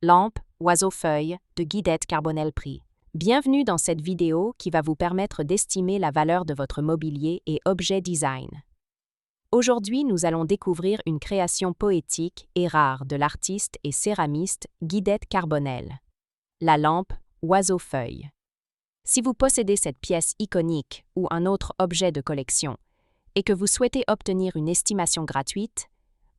Lampe, oiseau-feuille de Guidette Carbonel Prix. Bienvenue dans cette vidéo qui va vous permettre d'estimer la valeur de votre mobilier et objet design. Aujourd'hui, nous allons découvrir une création poétique et rare de l'artiste et céramiste Guidette Carbonel. La lampe oiseau-feuille. Si vous possédez cette pièce iconique ou un autre objet de collection et que vous souhaitez obtenir une estimation gratuite,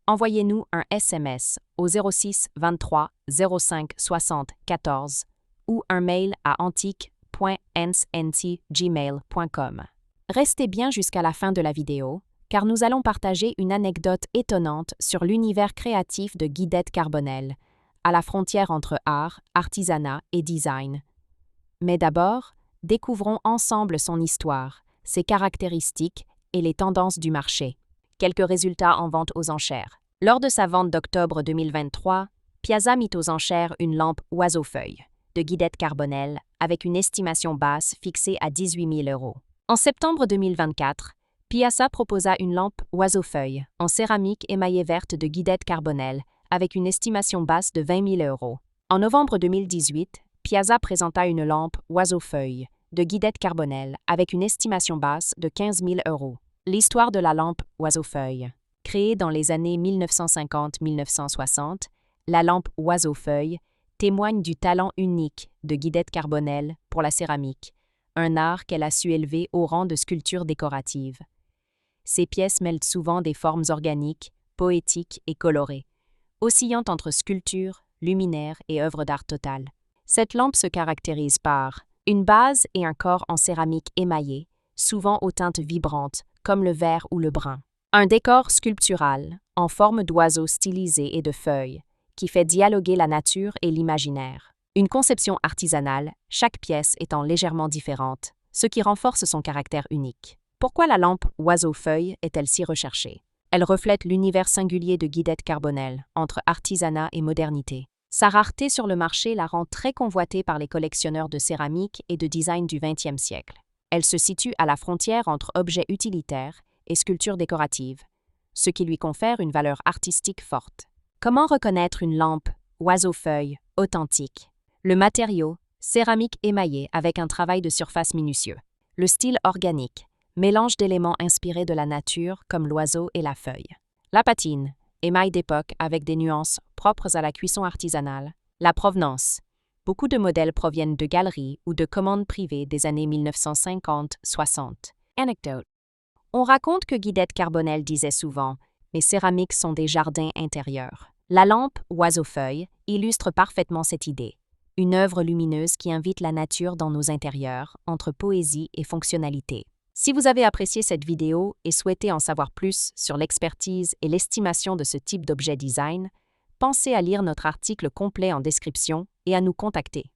envoyez-nous un SMS au 06 23 05 60 14 ou un mail à antique.nsnt@gmail.com. Restez bien jusqu'à la fin de la vidéo, car nous allons partager une anecdote étonnante sur l'univers créatif de Guidette Carbonel, à la frontière entre art, artisanat et design. Mais d'abord, découvrons ensemble son histoire, ses caractéristiques et les tendances du marché. Quelques résultats en vente aux enchères. Lors de sa vente d'octobre 2023, Piazza mit aux enchères une lampe oiseau-feuille de Guidette Carbonel avec une estimation basse fixée à 18 000 €. En septembre 2024, Piazza proposa une lampe oiseau-feuille en céramique émaillée verte de Guidette Carbonel avec une estimation basse de 20 000 €. En novembre 2018, Piazza présenta une lampe oiseau-feuille de Guidette Carbonel avec une estimation basse de 15 000 €. L'histoire de la lampe oiseau-feuille. Créée dans les années 1950-1960, la lampe oiseau-feuille témoigne du talent unique de Guidette Carbonel pour la céramique, un art qu'elle a su élever au rang de sculpture décorative. Ces pièces mêlent souvent des formes organiques, poétiques et colorées, oscillant entre sculpture, luminaire et œuvre d'art totale. Cette lampe se caractérise par une base et un corps en céramique émaillé, souvent aux teintes vibrantes, comme le vert ou le brun. Un décor sculptural, en forme d'oiseau stylisé et de feuilles, qui fait dialoguer la nature et l'imaginaire. Une conception artisanale, chaque pièce étant légèrement différente, ce qui renforce son caractère unique. Pourquoi la lampe oiseau-feuille est-elle si recherchée? Elle reflète l'univers singulier de Guidette Carbonel, entre artisanat et modernité. Sa rareté sur le marché la rend très convoitée par les collectionneurs de céramique et de design du XXe siècle. Elle se situe à la frontière entre objets utilitaires et sculptures décoratives, ce qui lui confère une valeur artistique forte. Comment reconnaître une lampe oiseau-feuille authentique? Le matériau, céramique émaillée avec un travail de surface minutieux. Le style organique, mélange d'éléments inspirés de la nature comme l'oiseau et la feuille. La patine, émail d'époque avec des nuances propres à la cuisson artisanale. La provenance. Beaucoup de modèles proviennent de galeries ou de commandes privées des années 1950-60. Anecdote. On raconte que Guidette Carbonel disait souvent « Mes céramiques sont des jardins intérieurs ». La lampe oiseau-feuille illustre parfaitement cette idée. Une œuvre lumineuse qui invite la nature dans nos intérieurs, entre poésie et fonctionnalité. Si vous avez apprécié cette vidéo et souhaitez en savoir plus sur l'expertise et l'estimation de ce type d'objet design, pensez à lire notre article complet en description et à nous contacter.